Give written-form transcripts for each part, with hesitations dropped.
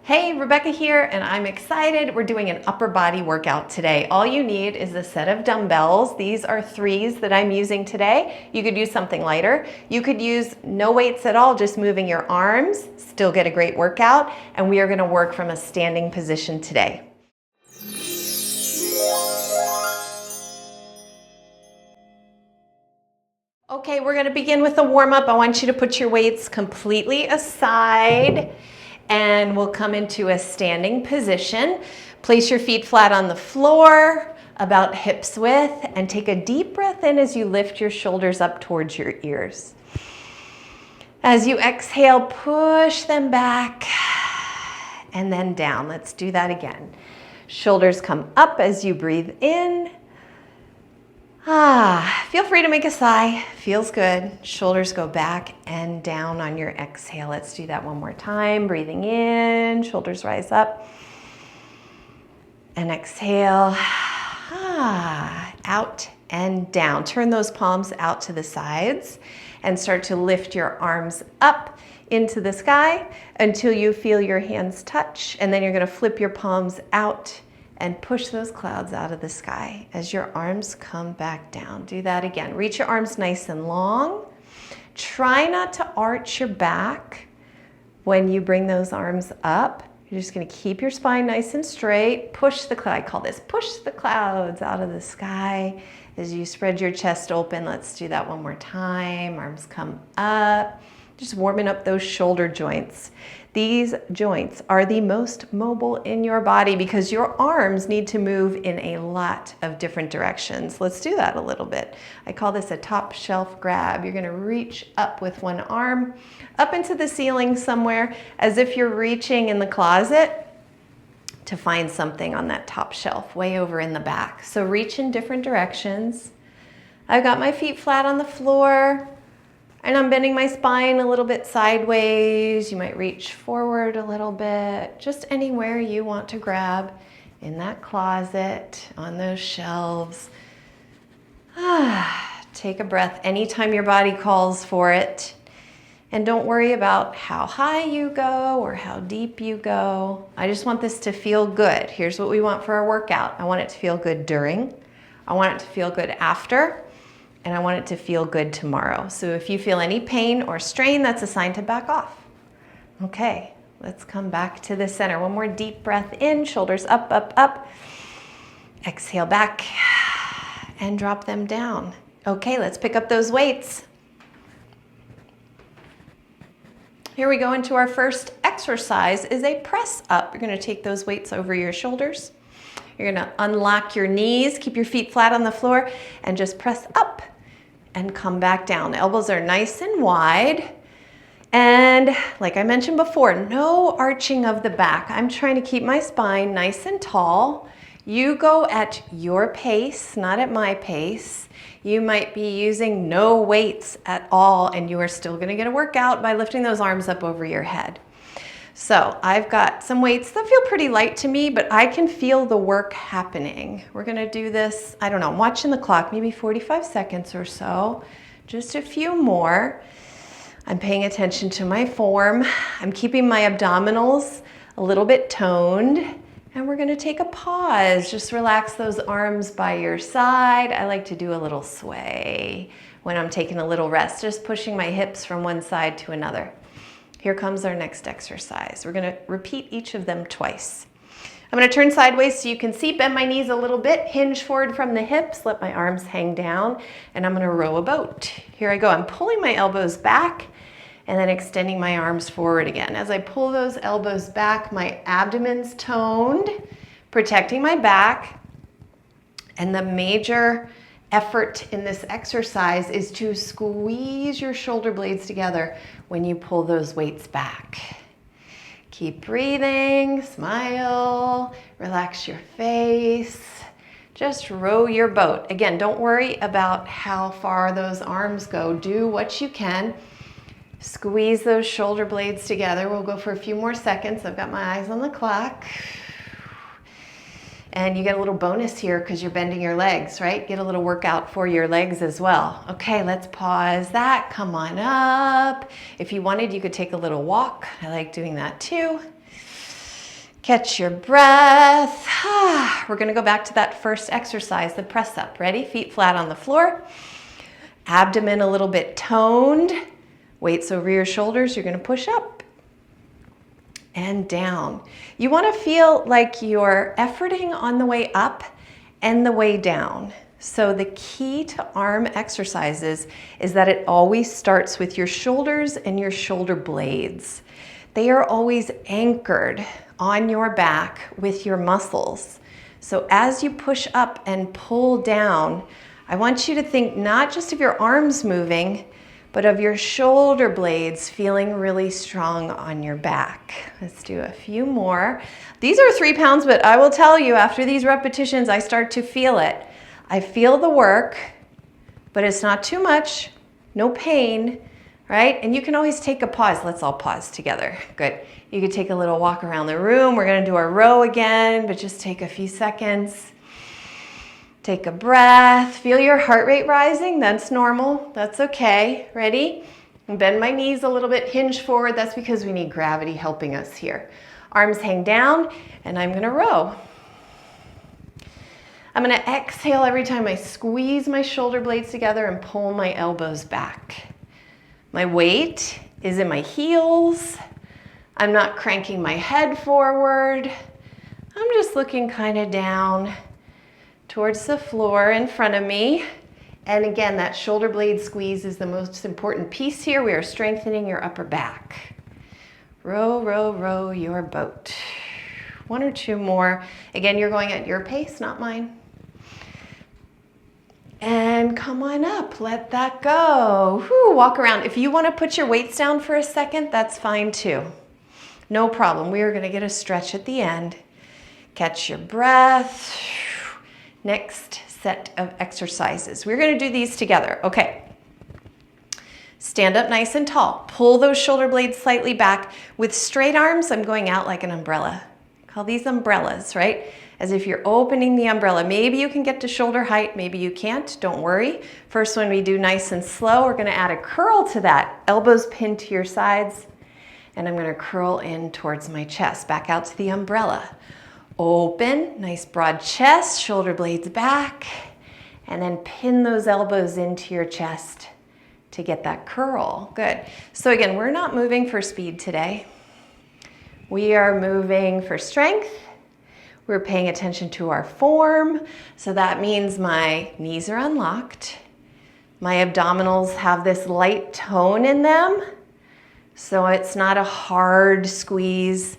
Hey, Rebecca here, and I'm excited. We're doing an upper body workout today. All you need is a set of dumbbells. These are 3s that I'm using today. You could use something lighter. You could use no weights at all, just moving your arms, still get a great workout, and we are gonna work from a standing position today. Okay, we're gonna begin with a warm-up. I want you to put your weights completely aside and we'll come into a standing position. Place your feet flat on the floor, about hips width, and take a deep breath in as you lift your shoulders up towards your ears. As you exhale, push them back and then down. Let's do that again. Shoulders come up as you breathe in. Feel free to make a sigh. Feels good. Shoulders go back and down on your exhale. Let's do that one more time. Breathing in, shoulders rise up. And exhale. Out and down. Turn those palms out to the sides and start to lift your arms up into the sky until you feel your hands touch. And then you're going to flip your palms out and push those clouds out of the sky as your arms come back down. Do that again. Reach your arms nice and long. Try not to arch your back when you bring those arms up. You're just gonna keep your spine nice and straight. Push the cloud, I call this push the clouds out of the sky as you spread your chest open. Let's do that one more time. Arms come up. Just warming up those shoulder joints. These joints are the most mobile in your body because your arms need to move in a lot of different directions. Let's do that a little bit. I call this a top shelf grab. You're gonna reach up with one arm, up into the ceiling somewhere, as if you're reaching in the closet to find something on that top shelf, way over in the back. So reach in different directions. I've got my feet flat on the floor. And I'm bending my spine a little bit sideways. You might reach forward a little bit, just anywhere you want to grab in that closet, on those shelves. Take a breath anytime your body calls for it. And don't worry about how high you go or how deep you go. I just want this to feel good. Here's what we want for our workout. I want it to feel good during. I want it to feel good after. And I want it to feel good tomorrow. So if you feel any pain or strain, that's a sign to back off. Okay, let's come back to the center. One more deep breath in, shoulders up, up, up. Exhale back and drop them down. Okay, let's pick up those weights. Here we go into our first exercise is a press up. You're gonna take those weights over your shoulders. You're gonna unlock your knees, keep your feet flat on the floor, and just press up and come back down. The elbows are nice and wide. And like I mentioned before, no arching of the back. I'm trying to keep my spine nice and tall. You go at your pace, not at my pace. You might be using no weights at all, and you are still gonna get a workout by lifting those arms up over your head. So I've got some weights that feel pretty light to me, but I can feel the work happening. We're gonna do this, I don't know, I'm watching the clock, maybe 45 seconds or so, just a few more. I'm paying attention to my form. I'm keeping my abdominals a little bit toned, and we're gonna take a pause. Just relax those arms by your side. I like to do a little sway when I'm taking a little rest, just pushing my hips from one side to another. Here comes our next exercise. We're gonna repeat each of them twice. I'm gonna turn sideways so you can see, bend my knees a little bit, hinge forward from the hips, let my arms hang down, and I'm gonna row a boat. Here I go, I'm pulling my elbows back and then extending my arms forward again. As I pull those elbows back, my abdomen's toned, protecting my back, and the major effort in this exercise is to squeeze your shoulder blades together when you pull those weights back. Keep breathing, smile, relax your face. Just row your boat. Again, don't worry about how far those arms go. Do what you can. Squeeze those shoulder blades together. We'll go for a few more seconds. I've got my eyes on the clock. And you get a little bonus here because you're bending your legs, right? Get a little workout for your legs as well. Okay, let's pause that. Come on up. If you wanted, you could take a little walk. I like doing that too. Catch your breath. We're gonna go back to that first exercise, the press up. Ready? Feet flat on the floor. Abdomen a little bit toned. Weights over your shoulders. You're gonna push up and down. You wanna feel like you're efforting on the way up and the way down. So the key to arm exercises is that it always starts with your shoulders and your shoulder blades. They are always anchored on your back with your muscles. So as you push up and pull down, I want you to think not just of your arms moving, but of your shoulder blades feeling really strong on your back. Let's do a few more. These are 3 pounds, but I will tell you, after these repetitions, I start to feel it. I feel the work, but it's not too much, no pain, right? And you can always take a pause. Let's all pause together. Good. You could take a little walk around the room. We're gonna do our row again, but just take a few seconds. Take a breath. Feel your heart rate rising. That's normal. That's okay. Ready? Bend my knees a little bit, hinge forward. That's because we need gravity helping us here. Arms hang down, and I'm gonna row. I'm gonna exhale every time I squeeze my shoulder blades together and pull my elbows back. My weight is in my heels. I'm not cranking my head forward. I'm just looking kind of down towards the floor in front of me. And again, that shoulder blade squeeze is the most important piece here. We are strengthening your upper back. Row, row, row your boat. 1 or 2 more. Again, you're going at your pace, not mine. And come on up, let that go. Whew, walk around. If you want to put your weights down for a second, that's fine too. No problem. We are going to get a stretch at the end. Catch your breath. Next set of exercises. We're going to do these together. Okay. Stand up nice and tall. Pull those shoulder blades slightly back. With straight arms, I'm going out like an umbrella. Call these umbrellas, right? As if you're opening the umbrella. Maybe you can get to shoulder height, maybe you can't, don't worry. First one we do nice and slow, we're gonna add a curl to that. Elbows pinned to your sides, and I'm gonna curl in towards my chest, back out to the umbrella. Open, nice broad chest, shoulder blades back, and then pin those elbows into your chest to get that curl. Good. So again, we're not moving for speed today. We are moving for strength. We're paying attention to our form. So that means my knees are unlocked. My abdominals have this light tone in them. So it's not a hard squeeze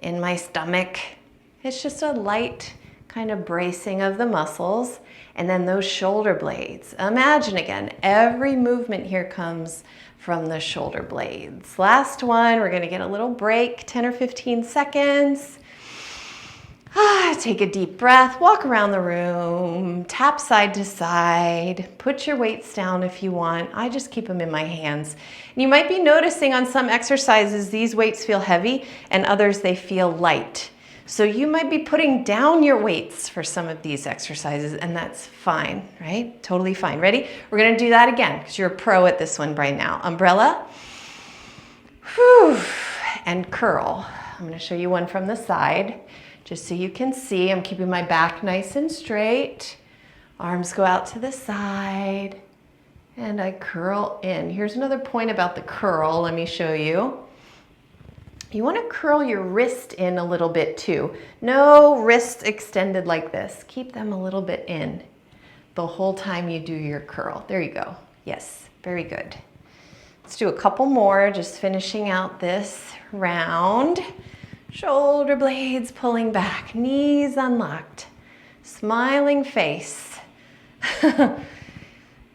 in my stomach. It's just a light kind of bracing of the muscles. And then those shoulder blades. Imagine again, every movement here comes from the shoulder blades. Last one, we're gonna get a little break, 10 or 15 seconds. Take a deep breath, walk around the room, tap side to side, put your weights down if you want. I just keep them in my hands. And you might be noticing on some exercises, these weights feel heavy and others they feel light. So you might be putting down your weights for some of these exercises, and that's fine, right? Totally fine. Ready? We're gonna do that again because you're a pro at this one right now. Umbrella, whew, and curl. I'm gonna show you one from the side. Just so you can see, I'm keeping my back nice and straight. Arms go out to the side, and I curl in. Here's another point about the curl, let me show you. You wanna curl your wrist in a little bit too. No wrists extended like this. Keep them a little bit in the whole time you do your curl. There you go. Yes, very good. Let's do a couple more, just finishing out this round. Shoulder blades pulling back, knees unlocked, smiling face.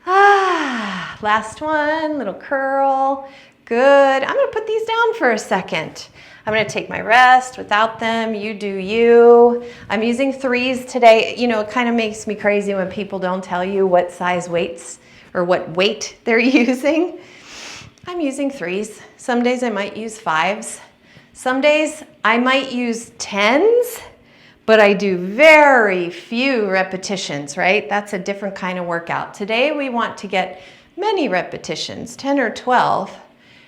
Last one, little curl. Good. I'm gonna put these down for a second. I'm gonna take my rest without them. You do you. I'm using 3s today. You know, it kind of makes me crazy when people don't tell you what size weights or what weight they're using. I'm using 3s. Some days I might use 5s. Some days I might use 10s, but I do very few repetitions, right? That's a different kind of workout. Today we want to get many repetitions, 10 or 12,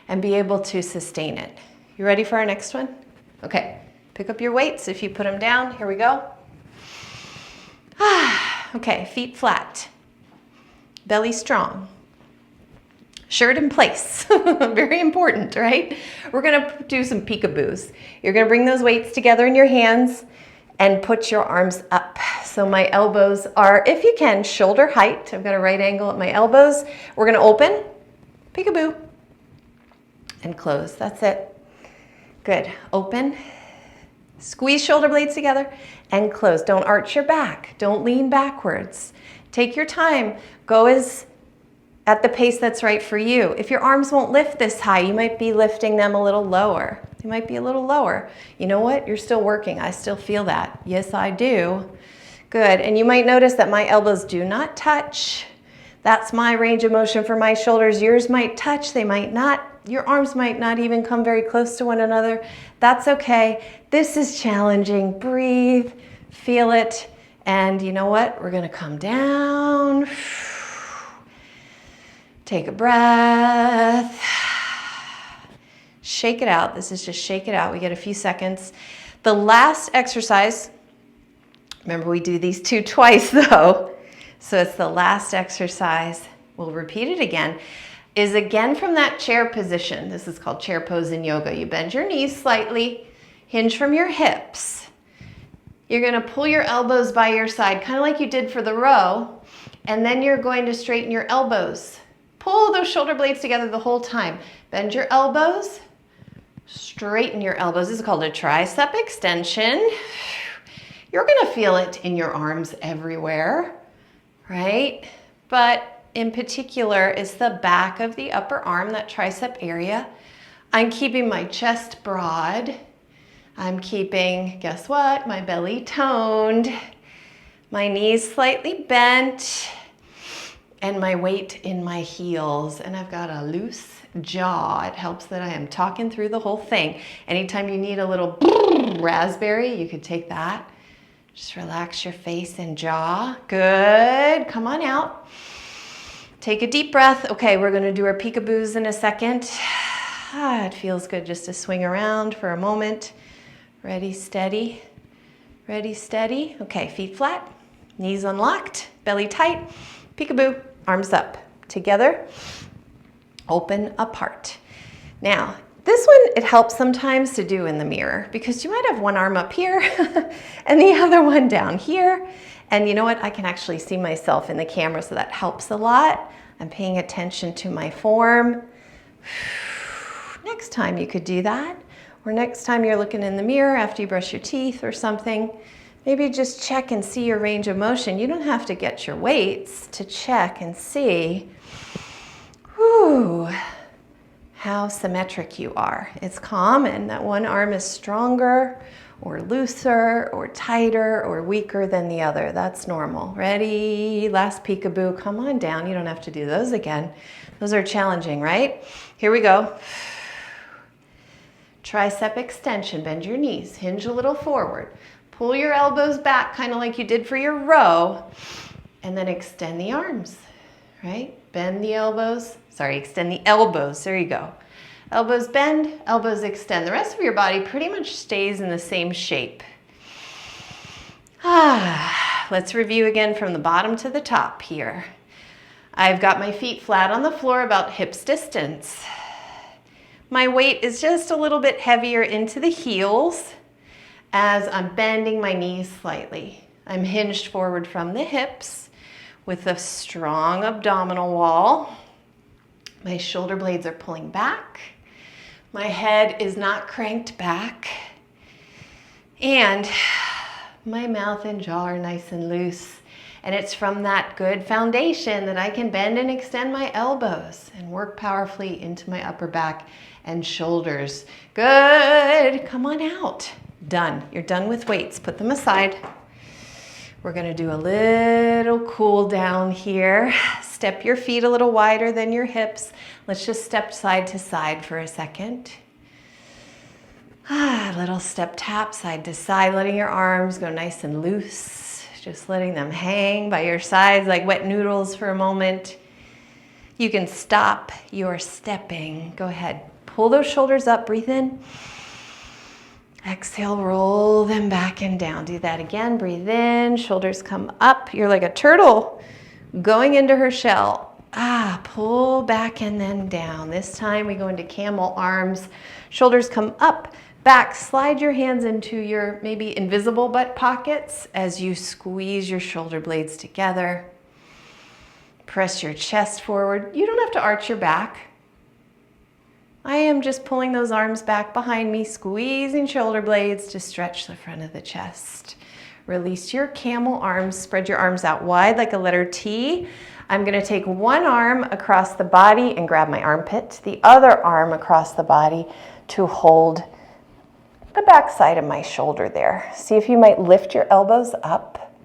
and be able to sustain it. You ready for our next one? Okay, Pick up your weights if you put them down. Here we go. Okay, feet flat. Belly strong. Shirt in place. Very important, right? We're gonna do some peekaboos. You're gonna bring those weights together in your hands and put your arms up. So my elbows are, if you can, shoulder height. I've got a right angle at my elbows. We're gonna open, peekaboo, and close. That's it. Good. Open, squeeze shoulder blades together, and close. Don't arch your back. Don't lean backwards. Take your time. Go at the pace that's right for you. If your arms won't lift this high, you might be lifting them a little lower. They might be a little lower. You know what? You're still working. I still feel that. Yes, I do. Good. And you might notice that my elbows do not touch. That's my range of motion for my shoulders. Yours might touch. They might not. Your arms might not even come very close to one another. That's okay. This is challenging. Breathe. Feel it. And you know what? We're going to come down. Take a breath. Shake it out. This is just shake it out. We get a few seconds. The last exercise, remember we do these two twice though. So it's the last exercise. We'll repeat it again. Is again from that chair position. This is called chair pose in yoga. You bend your knees slightly, hinge from your hips. You're going to pull your elbows by your side, kind of like you did for the row. And then you're going to straighten your elbows. Pull those shoulder blades together the whole time. Bend your elbows, straighten your elbows. This is called a tricep extension. You're gonna feel it in your arms everywhere, right? But in particular is the back of the upper arm, that tricep area. I'm keeping my chest broad. I'm keeping, guess what? My belly toned, my knees slightly bent, and my weight in my heels, and I've got a loose jaw. It helps that I am talking through the whole thing. Anytime you need a little raspberry, you could take that. Just relax your face and jaw. Good. Come on out. Take a deep breath. Okay, we're going to do our peekaboos in a second. It feels good just to swing around for a moment. Ready, steady. Ready, steady. Okay, feet flat, knees unlocked, belly tight. Peekaboo, arms up, together, open, apart. Now, this one, it helps sometimes to do in the mirror because you might have one arm up here and the other one down here. And you know what? I can actually see myself in the camera, so that helps a lot. I'm paying attention to my form. Next time you could do that. Or next time you're looking in the mirror after you brush your teeth or something, maybe just check and see your range of motion. You don't have to get your weights to check and see how symmetric you are. It's common that one arm is stronger or looser or tighter or weaker than the other. That's normal. Ready? Last peekaboo. Come on down. You don't have to do those again. Those are challenging, right? Here we go. Tricep extension. Bend your knees. Hinge a little forward. Pull your elbows back, kind of like you did for your row, and then extend the arms, right? Bend the elbows. Sorry, extend the elbows. There you go. Elbows bend, elbows extend. The rest of your body pretty much stays in the same shape. Let's review again from the bottom to the top here. I've got my feet flat on the floor, about hips distance. My weight is just a little bit heavier into the heels as I'm bending my knees slightly. I'm hinged forward from the hips with a strong abdominal wall. My shoulder blades are pulling back. My head is not cranked back. And my mouth and jaw are nice and loose. And it's from that good foundation that I can bend and extend my elbows and work powerfully into my upper back and shoulders. Good. Come on out. Done. You're done with weights. Put them aside. We're going to do a little cool down here. Step your feet a little wider than your hips. Let's just step side to side for a second. Little step tap side to side, letting your arms go nice and loose. Just letting them hang by your sides like wet noodles for a moment. You can stop your stepping. Go ahead. Pull those shoulders up. Breathe in. Exhale, roll them back and down. Do that again. Breathe in, shoulders come up. You're like a turtle going into her shell. Pull back and then down. This time we go into camel arms. Shoulders come up, back. Slide your hands into your maybe invisible butt pockets as you squeeze your shoulder blades together. Press your chest forward. You don't have to arch your back. I am just pulling those arms back behind me, squeezing shoulder blades to stretch the front of the chest. Release your camel arms. Spread your arms out wide like a letter T. I'm going to take one arm across the body and grab my armpit, the other arm across the body to hold the back side of my shoulder there. See if you might lift your elbows up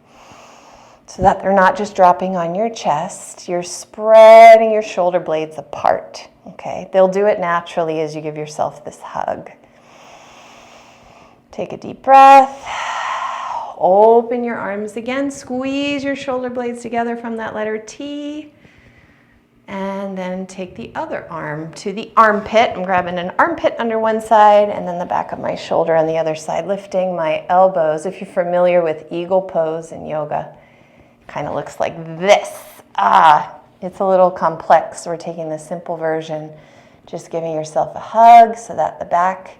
so that they're not just dropping on your chest. You're spreading your shoulder blades apart. Okay, they'll do it naturally as you give yourself this hug. Take a deep breath. Open your arms again. Squeeze your shoulder blades together from that letter T. And then take the other arm to the armpit. I'm grabbing an armpit under one side and then the back of my shoulder on the other side, lifting my elbows. If you're familiar with eagle pose in yoga, it kind of looks like this. It's a little complex. We're taking the simple version, just giving yourself a hug so that the back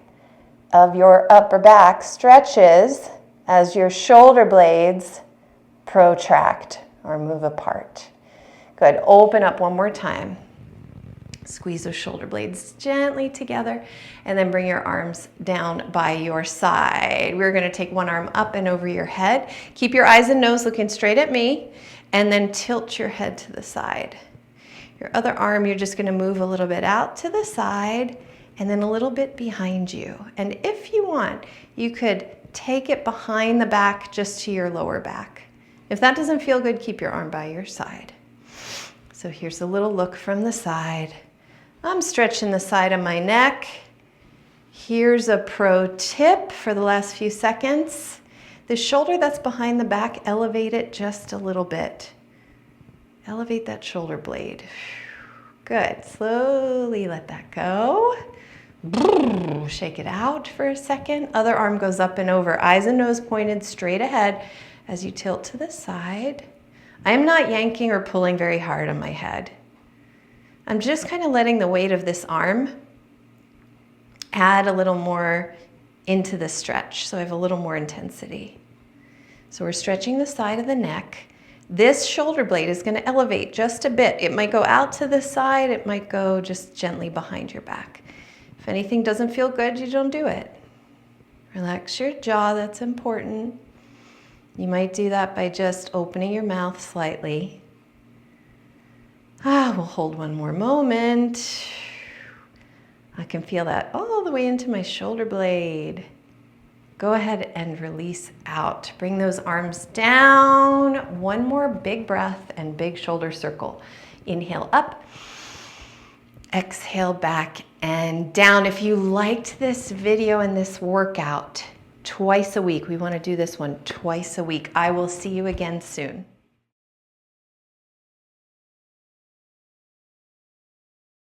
of your upper back stretches as your shoulder blades protract or move apart. Good. Open up one more time. Squeeze those shoulder blades gently together and then bring your arms down by your side. We're going to take one arm up and over your head. Keep your eyes and nose looking straight at me and then tilt your head to the side. Your other arm, you're just going to move a little bit out to the side and then a little bit behind you. And if you want, you could take it behind the back just to your lower back. If that doesn't feel good, keep your arm by your side. So here's a little look from the side. I'm stretching the side of my neck. Here's a pro tip for the last few seconds. The shoulder that's behind the back, elevate it just a little bit. Elevate that shoulder blade. Good. Slowly let that go. Shake it out for a second. Other arm goes up and over. Eyes and nose pointed straight ahead as you tilt to the side. I'm not yanking or pulling very hard on my head. I'm just kind of letting the weight of this arm add a little more into the stretch, so I have a little more intensity. So we're stretching the side of the neck. This shoulder blade is going to elevate just a bit. It might go out to the side, it might go just gently behind your back. If anything doesn't feel good, you don't do it. Relax your jaw, that's important. You might do that by just opening your mouth slightly. We'll hold one more moment. I can feel that all the way into my shoulder blade. Go ahead and release out. Bring those arms down. One more big breath and big shoulder circle. Inhale up. Exhale back and down. If you liked this video and this workout, twice a week, we want to do this one twice a week. I will see you again soon.